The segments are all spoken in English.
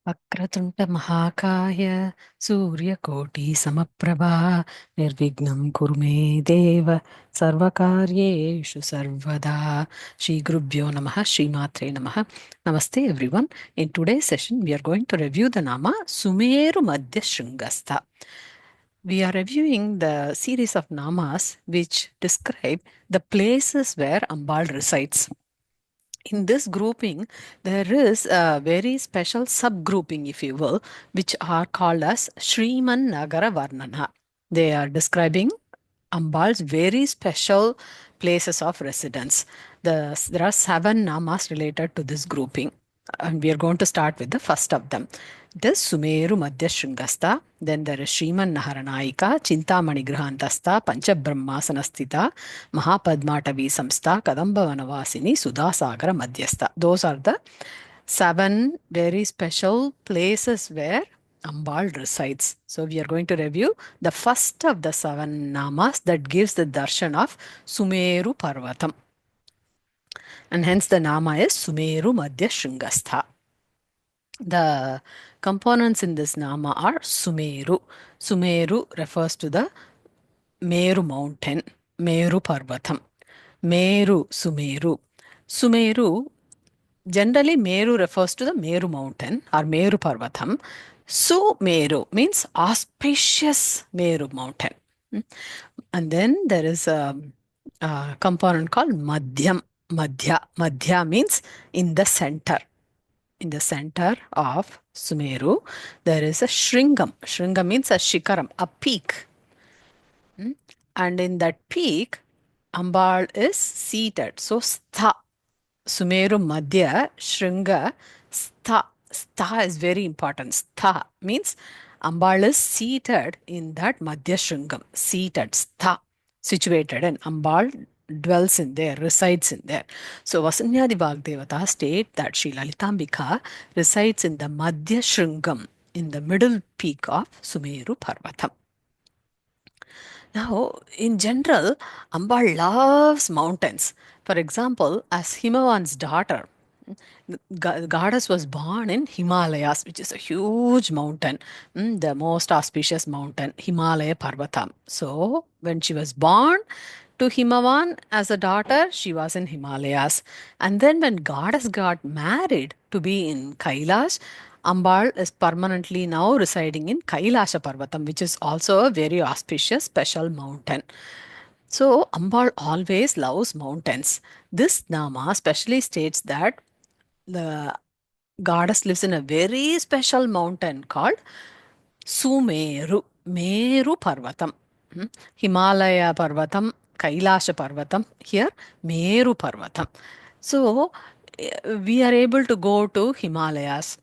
Vakratunta Mahakaya Suryakoti Samaprabha Nirvignam Kurume Deva Sarvakaryeshu Sarvada Shri Gurubhyo Namaha Shri Matre Namaha. Namaste everyone. In today's session we are going to review the Nama Sumeru Madhya Shringasta. We are reviewing the series of Namas which describe the places where Ambaal resides. In this grouping, there is a very special subgrouping, if you will, which are called as Sriman Nagara Varnanai. They are describing Ambaal's very special places of residence. There are 7 namas related to this grouping, and we are going to start with the first of them. It is Sumeru Madhya Shringasta. Then there is Sriman Naharanaika, Chintamani Grihantastha, Panchabrahmasanasthita, Maha Padmatavi Samstha, Kadamba Vanavasini, Sudhasagara Madhyastha. Those are the 7 very special places where Ambaal resides. So we are going to review the first of the 7 namas that gives the darshan of Sumeru Parvatam. And hence the nama is Sumeru Madhya Shringastha. The components in this nama are Sumeru. Sumeru refers to the Meru mountain, Meru Parvatam. Meru, Sumeru. Sumeru, generally Meru refers to the Meru mountain or Meru Parvatam. Su-Meru means auspicious Meru mountain. And then there is a component called Madhyam. Madhya means in the center. In the center of Sumeru, there is a Shringam. Shringam means a Shikaram, a peak. And in that peak, Ambaal is seated. So Stha, Sumeru Madhya Shringa Stha. Stha is very important. Stha means Ambaal is seated in that Madhya Shringam. Seated, Stha, situated, and Ambaal dwells in there, resides in there. So Vasinyadi Vak Devatas state that Sri Lalitambika resides in the Madhya Shringam, in the middle peak of Sumeru Parvatam. Now, in general, Ambaal loves mountains. For example, as Himavan's daughter, the goddess was born in Himalayas, which is a huge mountain, the most auspicious mountain, Himalaya Parvatam. So, when she was born to Himavan as a daughter, she was in Himalayas. And then, when goddess got married to be in Kailash, Ambaal is permanently now residing in Kailasa Parvatam, which is also a very auspicious special mountain. So, Ambaal always loves mountains. This Nama specially states that the goddess lives in a very special mountain called Su-Meru, Meru Parvatam. Himalaya Parvatam, Kailasha Parvatam, here Meru Parvatam. So, we are able to go to Himalayas.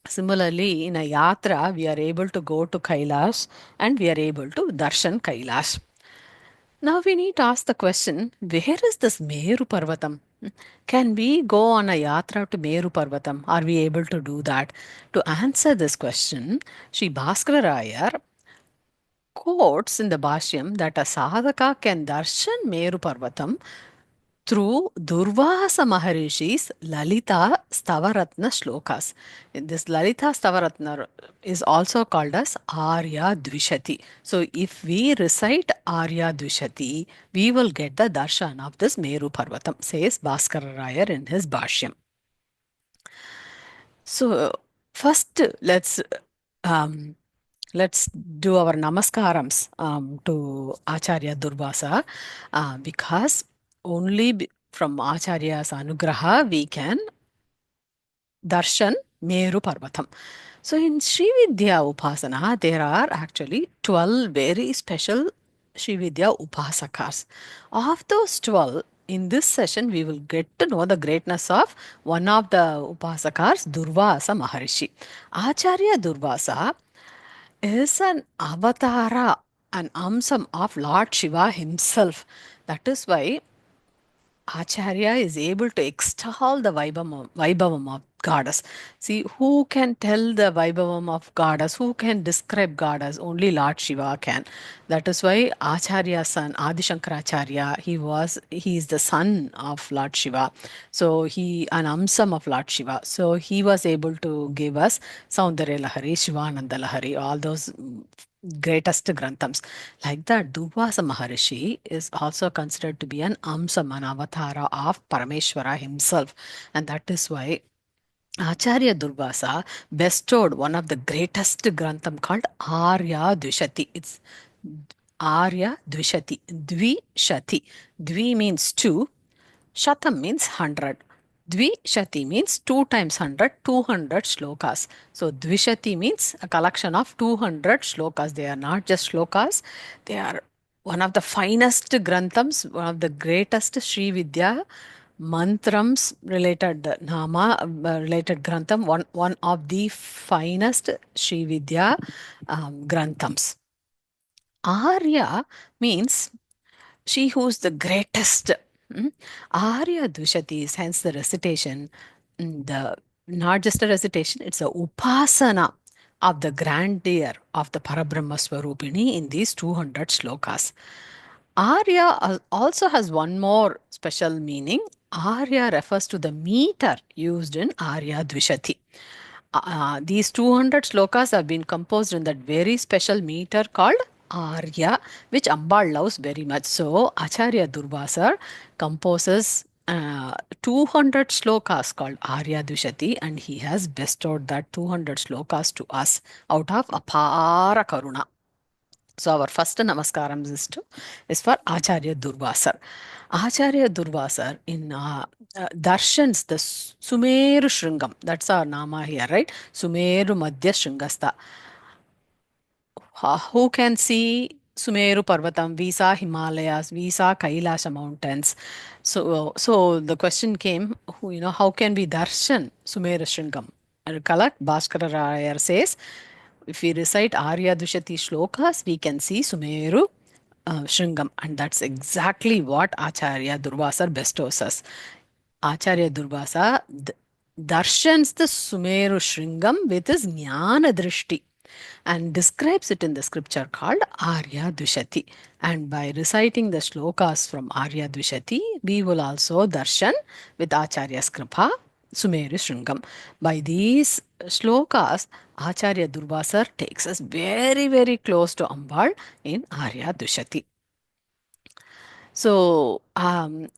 Similarly, in a yatra, we are able to go to Kailash and we are able to darshan Kailash. Now we need to ask the question, where is this Meru Parvatam? Can we go on a yatra to Meru Parvatam? Are we able to do that? To answer this question, Sri Bhaskara Rayar quotes in the Bhashyam that a sadhaka can darshan Meru Parvatam through Durvasa Maharishi's Lalita Stavaratna Shlokas. This Lalita Stavaratna is also called as Arya Dvishati. So, if we recite Arya Dvishati, we will get the darshan of this Meru Parvatam, says Bhaskara Rayar in his Bhashyam. So, first um, let's do our namaskarams to Acharya Durvasa because only from Acharya's anugraha we can darshan Meru Parvatam. So in Sri Vidya Upasana, there are actually 12 very special Sri Vidya Upasakas. Of those 12, in this session, we will get to know the greatness of one of the Upasakas, Durvasa Maharishi. Acharya Durvasa is an avatara, an amsam of Lord Shiva himself. That is why Acharya is able to extol the Vaibhavam of goddess. See, who can tell the Vaibhavam of goddess? Who can describe goddess? Only Lord Shiva can. That is why Acharya's son, Adi Shankaracharya, he is the son of Lord Shiva. So he, an Amsam of Lord Shiva. So he was able to give us Saundarya Lahari, Shivananda Lahari, all those greatest granthams. Like that, Durvasa Maharishi is also considered to be an Amsam, an avatara of Parameswara himself. And that is why Acharya Durvasa bestowed one of the greatest grantham called Arya Dvishati. It's Arya Dvishati. Dvishati. Dvi means two. Shatam means 100. Dvishati means 2 times 100, 200 shlokas. So Dvishati means a collection of 200 shlokas. They are not just shlokas, they are one of the finest granthams, one of the greatest Sri Vidya mantrams related Nama related grantham, one of the finest Sri Vidya granthams. Arya means she who's the greatest. Mm. Arya Dushati is hence the recitation, the not just a recitation, it's a upasana of the grandeur of the Parabrahma Swarupini in these 200 slokas. Arya also has one more special meaning. Arya refers to the meter used in Arya Dvishati. These 200 slokas have been composed in that very special meter called Arya, which Ambaal loves very much. So, Acharya Durvasar composes 200 slokas called Arya Dvishati, and he has bestowed that 200 slokas to us out of Apara Karuna. So our first namaskaram is for Acharya Durvasar. Acharya Durvasar in darshans the Sumeru Shringam. That's our nama here, right? Sumeru Madhya Shringasta. Who can see Sumeru Parvatam? We saw Himalayas, we saw Kailasam mountains. So the question came, how can we darshan Sumeru Shringam? Recollect, Bhaskara Rayar says, if we recite Arya Dushati shlokas, we can see Sumeru Shringam. And that's exactly what Acharya Durvasar bestows us. Acharya Durvasa darshans the Sumeru Shringam with his Jnana Drishti and describes it in the scripture called Arya Dushati. And by reciting the shlokas from Arya Dushati, we will also darshan with Acharya's Kripa Sumeru Shringam. By these shlokas, Acharya Durvasar takes us very, very close to Ambaal in Arya Dushati. So, Arya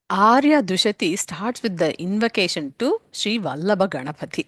Dushati starts with the invocation to Sri Vallabha Ganapati.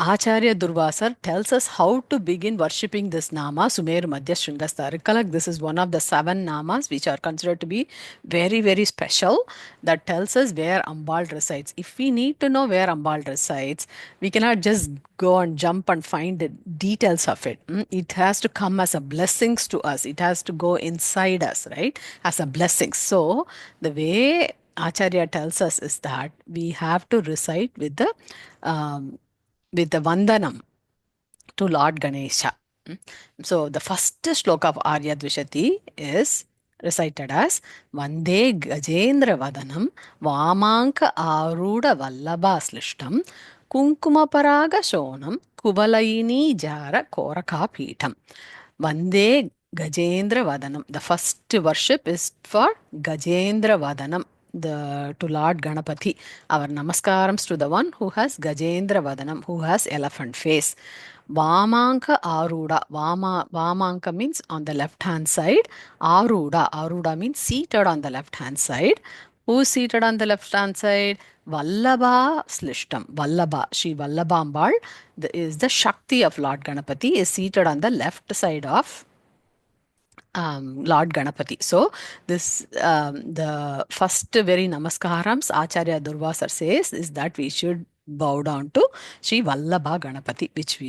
Acharya Durvasar tells us how to begin worshipping this Nama, Sumeru Madhya Shringasta. Recollect, this is one of the 7 Namas which are considered to be very, very special, that tells us where Ambaal resides. If we need to know where Ambaal resides, we cannot just go and jump and find the details of it. It has to come as a blessings to us. It has to go inside us, right? As a blessing. So, the way Acharya tells us is that we have to recite um, with the Vandanam to Lord Ganesha. So the first shloka of Arya Dvishati is recited as Vande Gajendra Vadanam Vamanka Aruda Vallabha Slishtam Kunkuma Paraga Shonam Kubalayini Jara Koraka Pitam. Vande Gajendra Vadanam. The first worship is for Gajendra Vadanam, the to Lord Ganapati. Our namaskarams to the one who has Gajendra Vadanam, who has elephant face. Vamanka Aruda. Vamanka means on the left hand side. Aruda means seated on the left hand side. Who is seated on the left hand side? Vallabha Slishtam. Vallabha. Shri Vallabha is the Shakti of Lord Ganapati, is seated on the left side of Lord Ganapati. So this the first very namaskarams Acharya Durvasar says is that we should bow down to Sri Vallabha Ganapati, which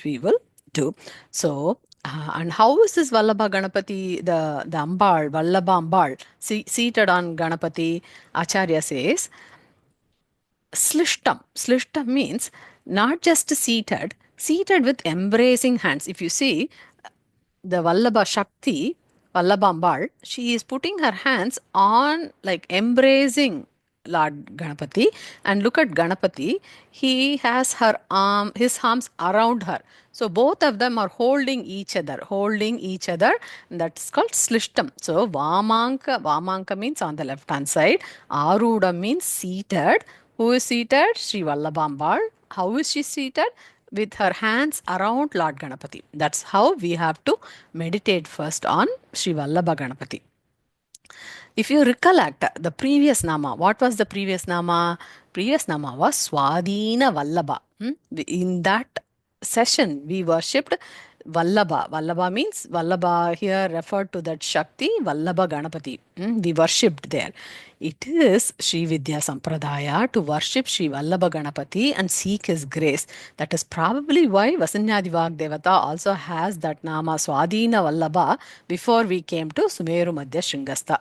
we will do. So and how is this Vallabha Ganapati, the Ambaal, Vallabha Ambaal, seated on Ganapati? Acharya says Slishtam. Slishtam means not just seated with embracing hands. If you see the Vallabha Shakti, Vallabhambal, she is putting her hands on, like embracing Lord Ganapati. And look at Ganapati, he has his arms around her. So both of them are holding each other. That's called Slishtam. So Vamanka means on the left hand side. Aruda means seated. Who is seated? Sri Vallabhambal. How is she seated? With her hands around Lord Ganapati. That's how we have to meditate first on Sri Vallabha Ganapati. If you recollect the previous Nama, what was the previous Nama? Previous Nama was Swadhina Vallabha. In that session, we worshipped Vallabha. Vallabha means Vallabha here referred to that Shakti, Vallabha Ganapati. We worshipped there. It is Sri Vidya Sampradaya to worship Sri Vallabha Ganapati and seek his grace. That is probably why Vasinyadi Vak Devata also has that Nama Swadhina Vallabha before we came to Sumeru Madhya Shringasta.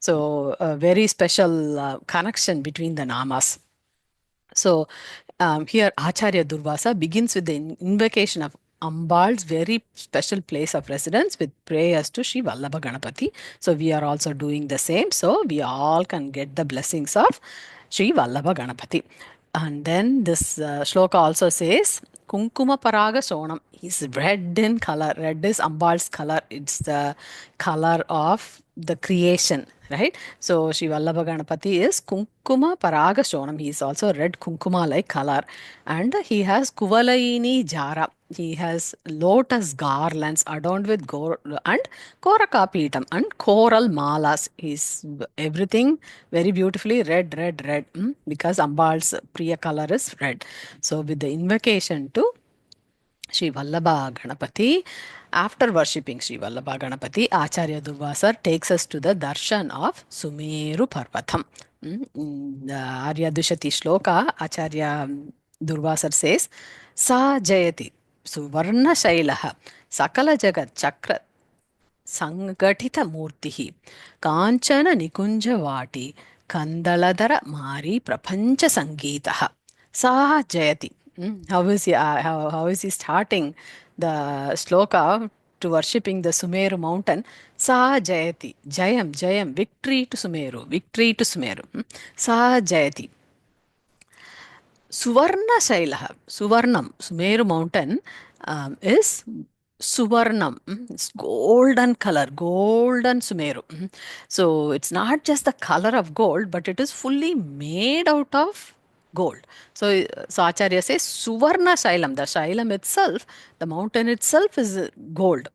So, a very special connection between the Namas. So, here Acharya Durvasa begins with the invocation of Ambaal's very special place of residence with prayers to Sri Vallabha Ganapati. So, we are also doing the same. So, we all can get the blessings of Sri Vallabha Ganapati. And then this shloka also says, Kunkuma Paraga Sonam is red in color. Red is Ambaal's color. It's the color of the creation, right? So Sri Vallabha Ganapati is Kunkuma Paraga Sonam. He is also red Kunkuma like color. And he has Kuvalaini Jara. He has lotus garlands adorned with gold and Korakapitam and coral malas. He's everything very beautifully red, because Ambaal's Priya color is red. So with the invocation to Sri Vallabha Ganapati, after worshipping Sri Vallabha Ganapati, Acharya Durvasar takes us to the darshan of Sumeru Parvatam. In the Arya Dushati Shloka, Acharya Durvasar says, Sa Jayati Suvarna Shailaha Sakala Jagat Chakra ಸಂಘಟಿತ ಮೂರ್ತಿ ಕಾಂಚನ ನಿಕುಂಜವಾಟಿ ಕಂದಳಧರ ಮಾರಿ ಪ್ರಪಂಚ ಸಂಗೀತ ಸಾ ಜಯತಿ. How is he starting the shloka to worshipping the Sumeru mountain? Sa jayati, jayam, victory to Sumeru, Sa jayati. Suvarna Shailaha, Suvarnam, Sumeru mountain is Suvarnam. It's golden color, golden Sumeru. So it's not just the color of gold, but it is fully made out of gold. So Acharya says Suvarna Shailam, the Shailam itself, the mountain itself is gold,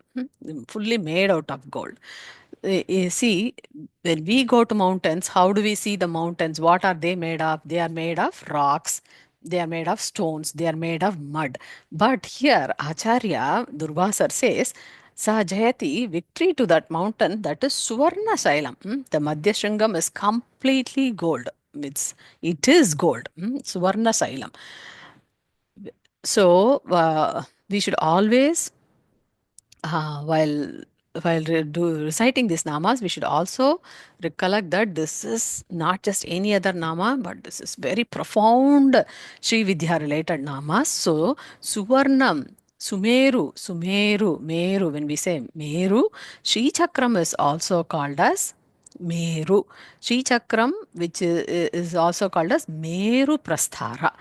fully made out of gold. You see, when we go to mountains, how do we see the mountains? What are they made of? They are made of rocks, they are made of stones, they are made of mud. But here, Acharya Durvasar says, Sajayati, victory to that mountain, that is Suvarna Sailam. The Madhya Shringam is completely gold. It is gold. Suvarna Sailam. So, we should always while reciting these namas, we should also recollect that this is not just any other nama, but this is very profound Sri Vidya related namas. So, Suvarnam, Meru, when we say Meru, Sri Chakram is also called as Meru. Sri Chakram, which is also called as Meru Prasthara.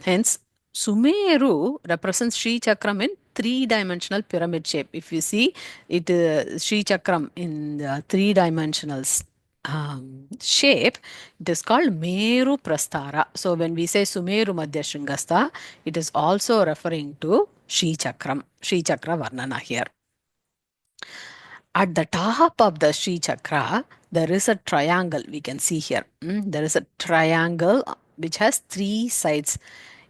Hence, Sumeru represents Sri Chakram in three-dimensional pyramid shape. If you see it, Sri Chakram in the three-dimensional shape, it is called Meru Prasthara. So when we say Sumeru Madhya Shringasta, it is also referring to Sri Chakram, Sri Chakra Varnana here. At the top of the Sri Chakra, there is a triangle we can see here. There is a triangle which has three sides.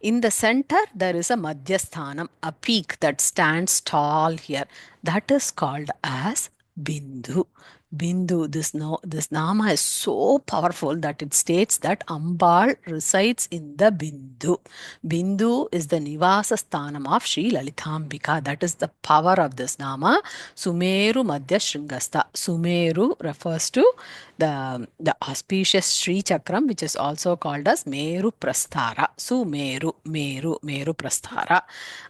In the center, there is a Madhya Sthanam, a peak that stands tall here. That is called as Bindu. Bindu, this Nama is so powerful that it states that Ambaal resides in the Bindu. Bindu is the Nivasa Sthanam of Sri Lalitambika. That is the power of this Nama. Sumeru Madhya Shringasta. Sumeru refers to the auspicious Sri Chakram, which is also called as Meru Prasthara, Meru Prasthara.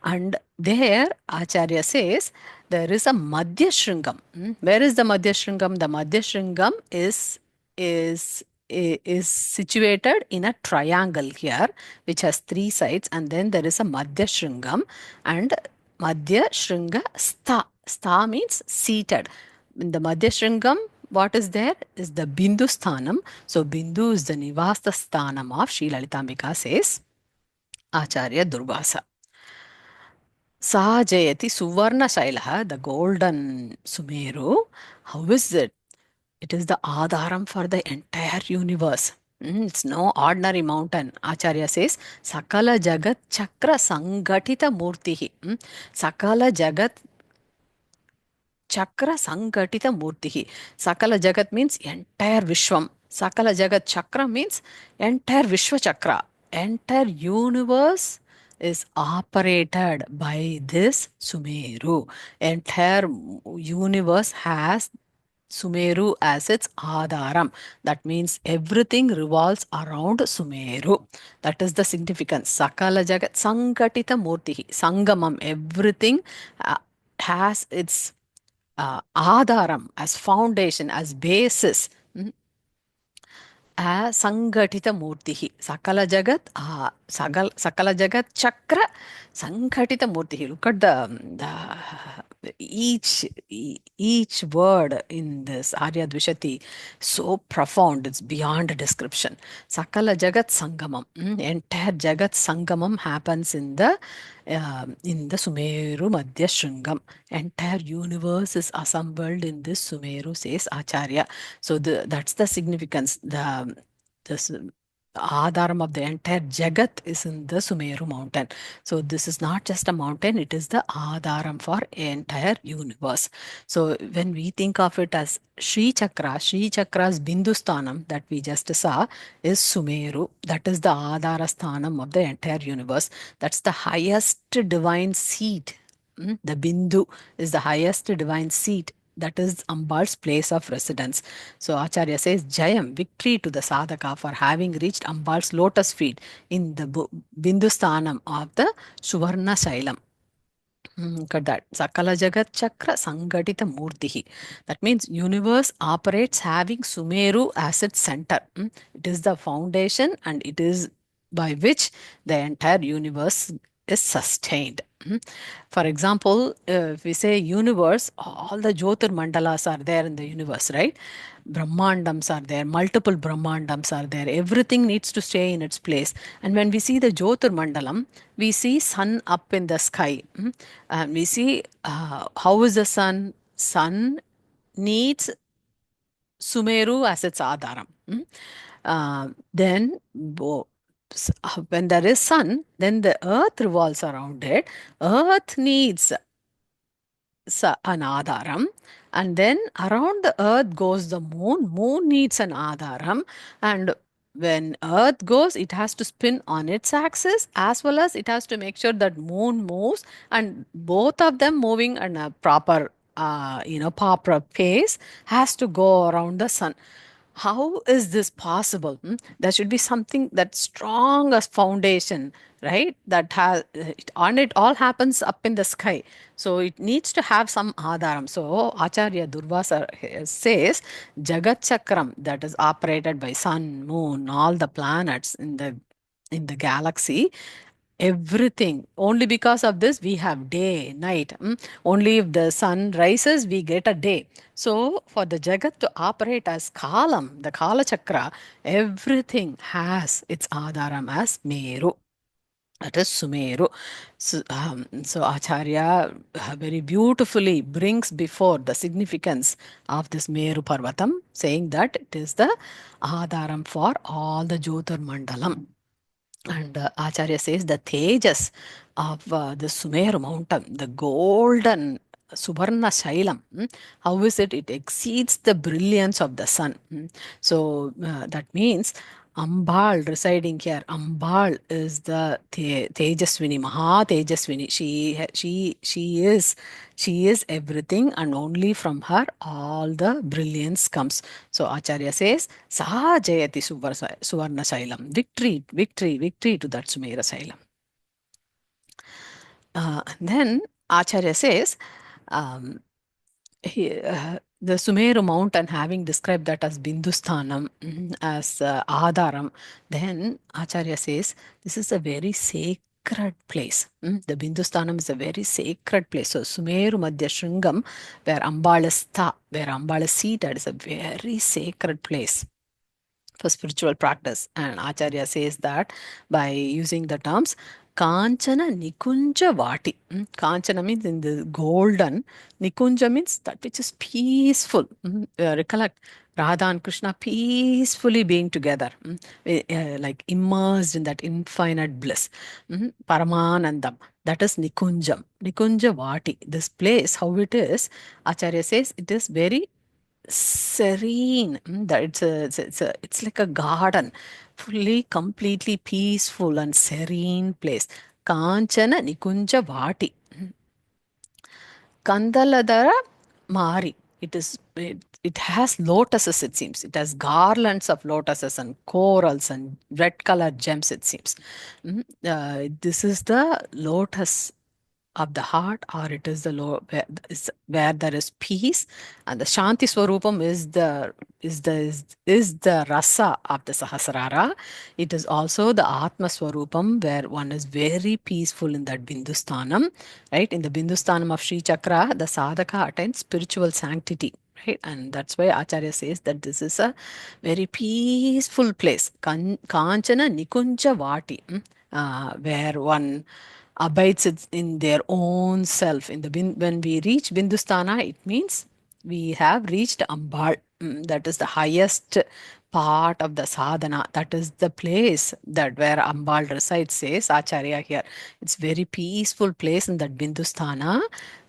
And there, Acharya says, there is a Madhya Shringam. Where is the Madhya Shringam? The Madhya Shringam is is situated in a triangle here, which has three sides, and then there is a Madhya Shringam and Madhya Shringa Stha. Stha means seated. In the Madhya Shringam, what is there is the Bindu Sthanam. So Bindu is the Nivasa Sthanam of Sri Lalitambika, says Acharya Durvasa. Sa Jayati Suvarna Shailaha, the golden Sumeru. How is it? It is the Adharam for the entire universe. It's no ordinary mountain. Acharya says, Sakala Jagat Chakra Sangatita Murtihi. Sakala Jagat Chakra Sangatita Murtihi. Sakala Jagat means entire Vishwam. Sakala Jagat Chakra means entire Vishwa Chakra. Entire universe is operated by this Sumeru. Entire universe has Sumeru as its Adharam. That means everything revolves around Sumeru. That is the significance. Sakala Jagat Sangatita Murtihi. Sangamam. Everything has its Adharam as foundation, as basis. Sangatita Murtihi. Sakala Jagat Chakra Sangatita Murtihi. Look at each word in this Arya Dvishati, so profound, it's beyond description. Sakala Jagat Sangamam. Entire Jagat Sangamam happens in the Sumeru Madhya Shringam. Entire universe is assembled in this Sumeru, says Acharya. So that's the significance. The Adharam of the entire Jagat is in the Sumeru mountain. So this is not just a mountain, it is the Adharam for entire universe. So when we think of it as Sri Chakra's Bindusthanam that we just saw is Sumeru. That is the Adhara Sthanam of the entire universe. That's the highest divine seat. The Bindu is the highest divine seat. That is Ambaal's place of residence. So Acharya says, Jayam, victory to the sadhaka for having reached Ambaal's lotus feet in the Bindusthanam of the Suvarna Shailam. Look at that. Sakala Jagat Chakra Sangatita Murtihi. That means universe operates having Sumeru as its center. It is the foundation and it is by which the entire universe is sustained. For example, if we say universe, all the Jyotir Mandalas are there in the universe, right? Brahmandams are there, multiple Brahmandams are there. Everything needs to stay in its place. And when we see the Jyotir Mandalam, we see sun up in the sky. And we see how is the sun? Sun needs Sumeru as its Adharam. Then when there is sun, then the earth revolves around it. Earth needs an Adharam, and then around the earth goes the moon. Moon needs an Adharam, and when earth goes, it has to spin on its axis as well as it has to make sure that moon moves, and both of them moving in a proper proper pace has to go around the sun. How is this possible? There should be something that strong as foundation, right? That has on it all happens up in the sky. So it needs to have some adharam. So Acharya Durvasa says Jagat Chakram, that is operated by sun, moon, all the planets in the galaxy, everything. Only because of this we have day, night. Only if the sun rises we get a day. So for the Jagat to operate as Kalam, the Kala Chakra, everything has its Adharam as Meru. That is Sumeru. So Acharya very beautifully brings before the significance of this Meru Parvatam, saying that it is the Adharam for all the Jyotir Mandalam. And Acharya says the Tejas of the Sumeru mountain, the golden Subarna Shailam, how is it? It exceeds the brilliance of the sun. So that means Ambaal residing here. Ambaal is the Tejaswini, Maha Tejaswini. She is everything, and only from her all the brilliance comes. So Acharya says, Saha Jayati Suvarna Sailam. Victory, victory, victory to that Sumera Sailam. And then Acharya says, um, the Sumeru mountain, having described that as Bindusthanam, as Adharam, then Acharya says this is a very sacred place. The Bindusthanam is a very sacred place. So Sumeru Madhya Shringam, where Ambaal is Stha, where Ambaal is seated, is a very sacred place for spiritual practice. And Acharya says that by using the terms Kanchana Nikunja Vati. Kanchana means in the golden, Nikunja means that which is peaceful. Recollect, Radha and Krishna peacefully being together, like immersed in that infinite bliss. Paramanandam, that is Nikunjam. Nikunja Vati. This place, how it is, Acharya says it is very serene. It's like a garden, fully, completely peaceful and serene place. Kanchana Nikunja Vati. Kandaladara Mari. It has lotuses, it seems. It has garlands of lotuses and corals and red colored gems, it seems. This is the lotus of the heart, or it is the where there is peace, and the Shanti Swarupam is the rasa of the Sahasrara. It is also the Atma Swarupam, where one is very peaceful in that Bindusthanam, right? In the Bindusthanam of Sri Chakra, the sadhaka attains spiritual sanctity. Right? And that's why Acharya says that this is a very peaceful place. Kanchana Nikunja Vati, where one abides in their own self. When we reach Bindustana, it means we have reached Ambaal. That is the highest part of the sadhana. That is the place that where Ambaal resides, says Acharya here. It's very peaceful place in that Bindustana.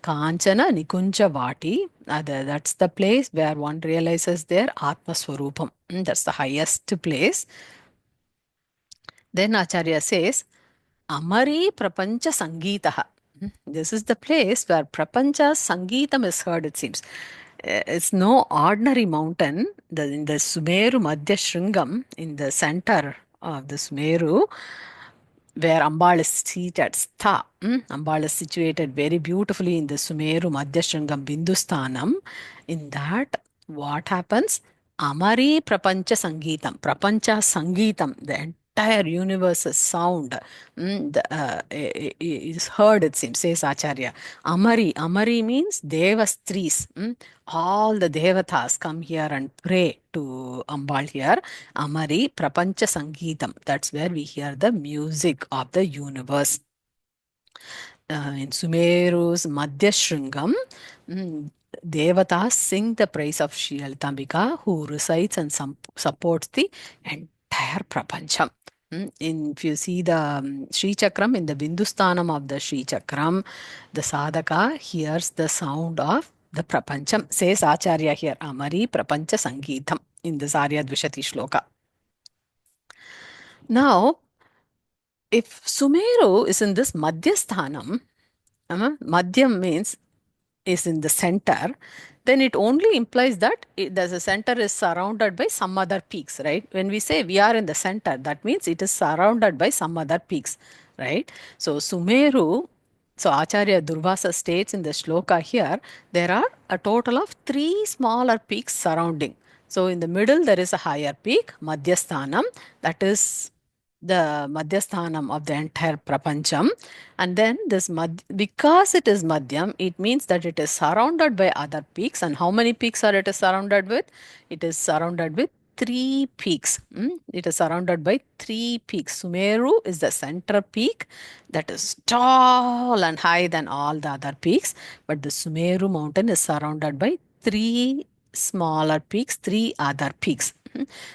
Kanchana Nikunja Vati. That's the place where one realizes their Atma Swarupam. That's the highest place. Then Acharya says, Amari Prapancha Sangeetaha. This is the place where Prapancha Sangeetam is heard, it seems. It's no ordinary mountain. In the Sumeru Madhya Shringam, in the center of the Sumeru, where Ambaal is seated, Stha. Ambaal is situated very beautifully in the Sumeru Madhya Shringam Bindusthanam. In that, what happens? Amari Prapancha Sangeetam. Prapancha Sangeetam, the entire universe's sound is heard, it seems, says Acharya. Amari means Devastris. All the Devatas come here and pray to Ambaal here. Amari Prapancha Sangeetam. That's where we hear the music of the universe. In Sumeru's Madhya Shringam, Devatas sing the praise of Sri Lalitambika, who resides and supports the entire Prapancham. If you see the Sri Chakram, in the Bindusthanam of the Sri Chakram, the sadhaka hears the sound of the Prapancham, says Acharya here, Amari Prapancha Sangeetam, in the Arya Dvishati Shloka. Now, if Sumeru is in this Madhyasthanam, Madhyam means is in the center, then it only implies that the center is surrounded by some other peaks, right? When we say we are in the center, that means it is surrounded by some other peaks, right? So Sumeru, so Acharya Durvasa states in the shloka here, there are a total of 3 smaller peaks surrounding. So in the middle, there is a higher peak, Madhyasthanam, that is the Madhyasthanam of the entire Prapancham. And then because it is Madhyam, it means that it is surrounded by other peaks. And how many peaks are it is surrounded with? It is surrounded with 3 peaks. It is surrounded by 3 peaks. Sumeru is the center peak that is tall and high than all the other peaks. But the Sumeru mountain is surrounded by 3 smaller peaks, 3 other peaks.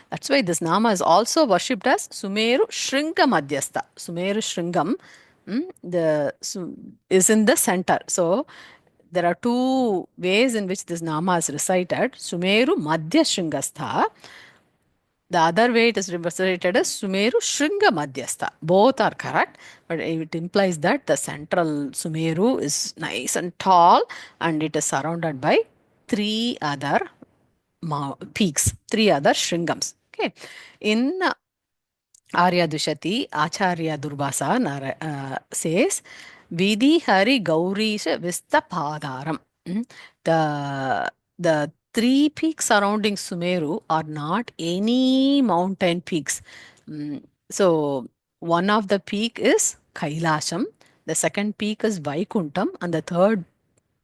That's why this Nama is also worshipped as Sumeru Shringa Madhyastha. Sumeru Shringam is in the center. So there are 2 ways in which this Nama is recited. Sumeru Madhya Shringastha. The other way it is represented as Sumeru Shringa Madhyastha. Both are correct, but it implies that the central Sumeru is nice and tall and it is surrounded by three other peaks, three other Shringams. Okay. In Arya Dushati, Acharya Durvasa says, Vidhi Hari Gaurisha Vista Padaram. The three peaks surrounding Sumeru are not any mountain peaks. Mm, so one of the peak is Kailasam, the second peak is Vaikuntam, and the third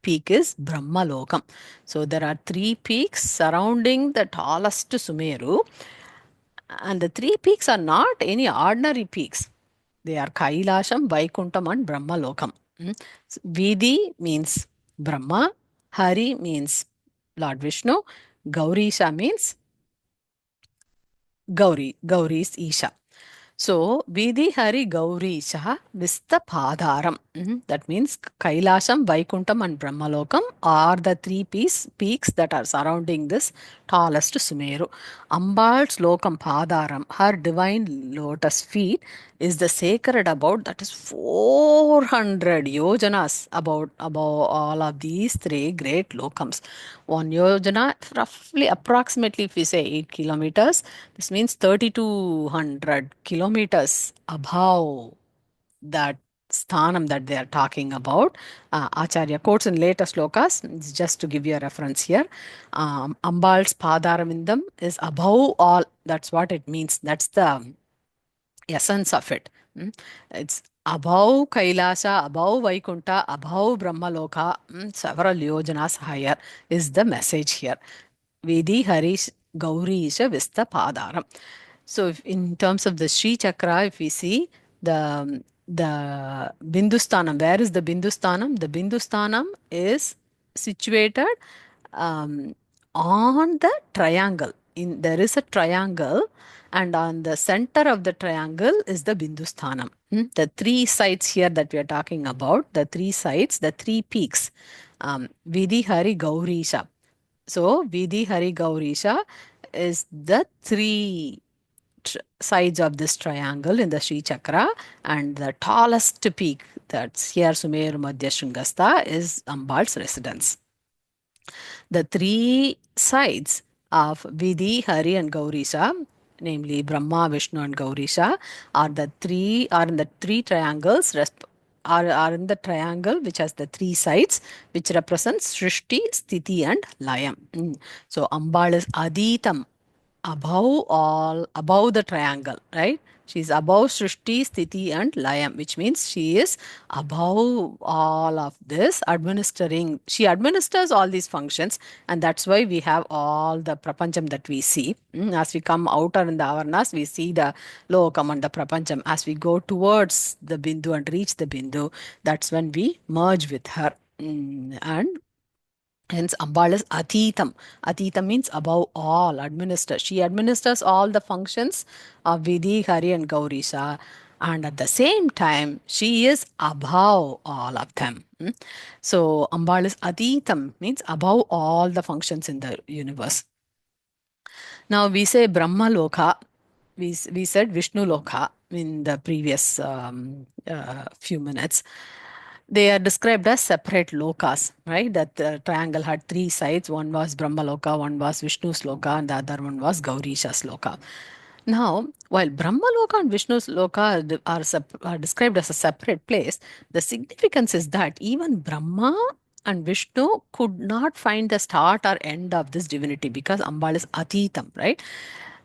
peak is Brahmalokam. So there are three peaks surrounding the tallest Sumeru, and the three peaks are not any ordinary peaks. They are Kailasham, Vaikuntam, and Brahmalokam. Vidhi means Brahma, Hari means Lord Vishnu, Gaurisha means Gauri. Gauri is Isha. So, Vidhi Hari Gauri Shah Vista Padaram. That means Kailasham, Vaikuntam, and Brahmalokam are the three peaks that are surrounding this tallest Sumeru. Ambaal's Lokam Padaram, her divine lotus feet, is the sacred abode that is 400 yojanas above all of these three great lokams. One yojana, roughly approximately if we say 8 kilometers, this means 3200 kilometers above that sthanam that they are talking about. Acharya quotes in later slokas, just to give you a reference here. Ambaal's Padaravindam is above all. That's what it means. That's the essence of it. It's above Kailasa, above Vaikunta, above Brahmaloka, several yojanas higher is the message here. Vedi Harish Gaurisha Vista Padaram. So in terms of the Sri Chakra, if we see the Bindusthanam, where is the Bindusthanam? The Bindusthanam is situated on the triangle. There is a triangle, and on the center of the triangle is the Bindusthanam. The three sides here that we are talking about, the three sides, the three peaks, Vidhi Hari Gaurisha. So Vidhi Hari Gaurisha is the three sides of this triangle in the Sri Chakra, and the tallest peak, that's here Sumeru Madhya Shringasta, is Ambaal's residence. The three sides of Vidhi, Hari, and Gaurisha, namely Brahma, Vishnu, and Gaurisha, are in the three triangles. Are in the triangle which has the three sides, which represents Srishti, Sthiti, and Layam. So Ambaal is Aditam, above all, above the triangle, right? She's above Srishti, Sthiti, and Layam, which means she is above all of this, administering. She administers all these functions, and that's why we have all the prapancham that we see. As we come outer in the avarnas, we see the lokam and the prapancham. As we go towards the bindu and reach the bindu, that's when we merge with her. And hence, Ambaal is Atitam. Atitam means above all, administer. She administers all the functions of Vidhi, Hari, and Gaurisha. And at the same time, she is above all of them. So, Ambaal is Atitam, means above all the functions in the universe. Now, we say Brahma Loka. We said Vishnu Loka in the previous few minutes. They are described as separate lokas, right? That the triangle had three sides. One was Brahmaloka, one was Vishnu's loka, and the other one was Gaurisha's loka. Now, while Brahmaloka and Vishnu's loka are described as a separate place, the significance is that even Brahma and Vishnu could not find the start or end of this divinity because Ambal is Atitam, right?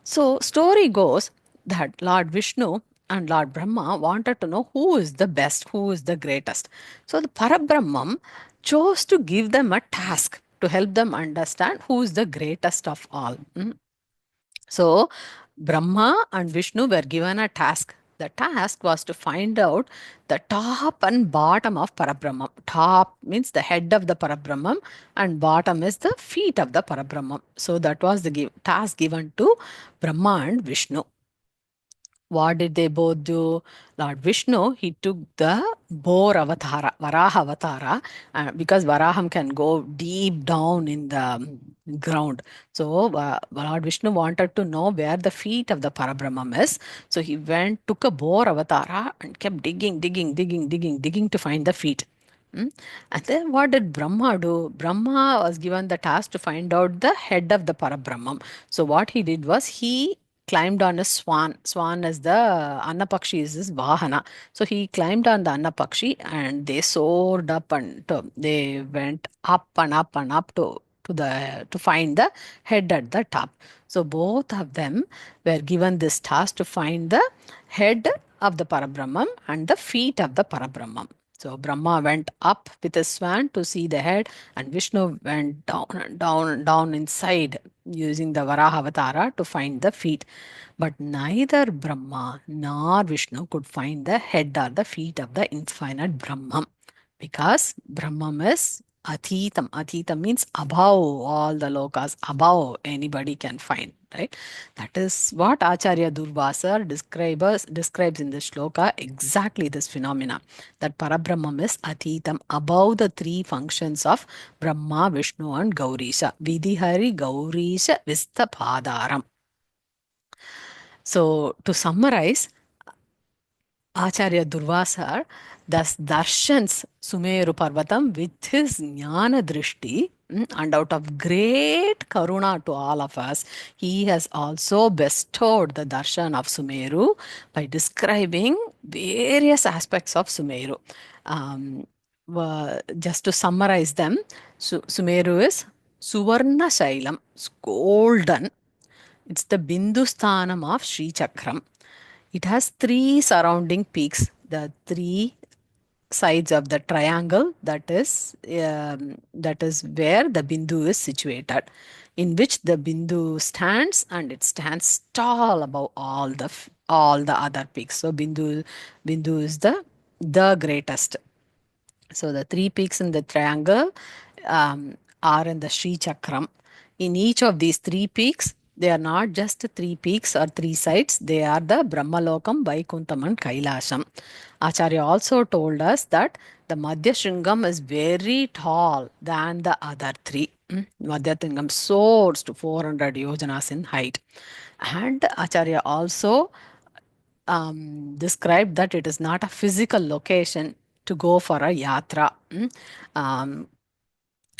So, story goes that Lord Vishnu and Lord Brahma wanted to know who is the best, who is the greatest. So, the Parabrahman chose to give them a task to help them understand who is the greatest of all. So, Brahma and Vishnu were given a task. The task was to find out the top and bottom of Parabrahman. Top means the head of the Parabrahman, and bottom is the feet of the Parabrahman. So, that was the task given to Brahma and Vishnu. What did they both do? Lord Vishnu, he took the boar avatara, Varaha avatara, because Varaham can go deep down in the ground. So Lord Vishnu wanted to know where the feet of the Parabrahmam is. So he went, took a boar avatara and kept digging to find the feet. And then what did Brahma do? Brahma was given the task to find out the head of the Parabrahmam. So what he did was he climbed on a swan. Swan is the Annapakshi is his Vahana. So he climbed on the Annapakshi and they soared up and they went up and up and up to find the head at the top. So both of them were given this task to find the head of the Parabrahmam and the feet of the Parabrahmam. So Brahma went up with a swan to see the head, and Vishnu went down and down and down inside using the Varaha Avatara to find the feet. But neither Brahma nor Vishnu could find the head or the feet of the infinite Brahman, because Brahman is Athitam. Athitam means above all the lokas, above anybody can find, right? That is what Acharya Durvasa describes in this shloka, exactly this phenomena, that Parabrahmam is Athitam, above the three functions of Brahma, Vishnu and Gaurisha. Vidihari Gaurisha Vistapadaram. So to summarize, Acharya Durvasa thus darshans Sumeru Parvatam with his jnana drishti, and out of great karuna to all of us, he has also bestowed the darshan of Sumeru by describing various aspects of Sumeru. Um, just to summarize them, Sumeru is Suvarna Shailam, it's golden. It's the Bindu Sthanam of Sri Chakram. It has three surrounding peaks, the three sides of the triangle, that is where the Bindu is situated, in which the Bindu stands, and it stands tall above all the other peaks. So Bindu is the greatest. So the three peaks in the triangle are in the Sri Chakram. In each of these three peaks, they are not just three peaks or three sides, they are the Brahmalokam, Vaikuntam and Kailasam. Acharya also told us that the Madhya Shringam is very tall than the other three. Madhya Shringam soars to 400 yojanas in height. And Acharya also described that it is not a physical location to go for a yatra, um,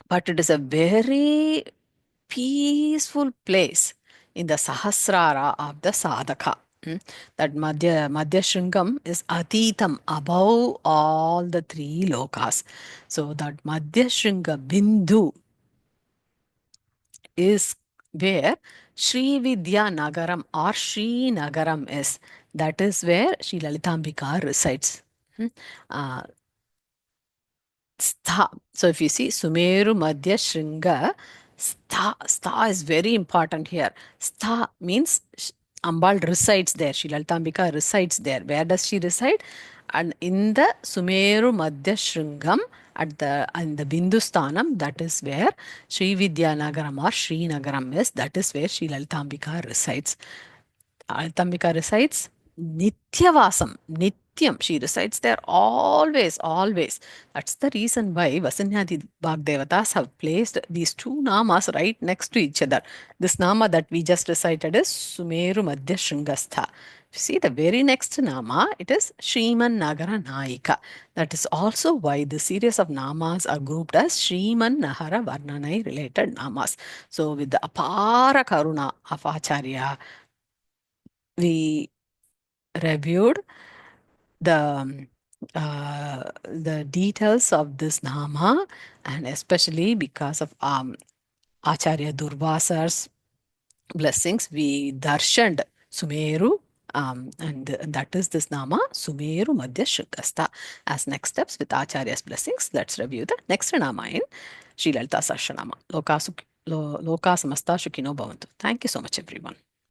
but it is a very peaceful place in the Sahasrara of the sadhaka. That Madhya Shringam is Atitam, above all the three lokas. So that Madhya Shringa Bindu is where Sri Vidya Nagaram or Sri Nagaram is. That is where Sri Lalitambika resides. Uh, Stha. So if you see Sumeru Madhya Shringa, Stha is very important here. Stha means Ambaal resides there. Sri Lalitambika resides there. Where does she reside? And in the Sumeru Madhya Shringam, at the in the Bindusthanam, that is where Sri Vidya Nagaram or Sri Nagaram is. That is where Sri Lalitambika resides. Lalitambika resides Nityavasam, Nityam. She resides there always, always. That's the reason why Vasinyadi Vak Devatas have placed these two namas right next to each other. This nama that we just recited is Sumeru Madhya Shringastha. See the very next nama, it is Sriman Nagara Naika. That is also why the series of namas are grouped as Sriman Nagara Varnanai related namas. So with the apara karuna of Acharya, we reviewed the details of this nama, and especially because of Acharya Durvasa's blessings, we darshaned Sumeru, and that is this nama Sumeru Madhya Shringasta. As next steps with Acharya's blessings, let's review the next nama in Sri Lalita Sahasranama. Loka Samasta Shukino Bhavantu. Thank you so much, everyone.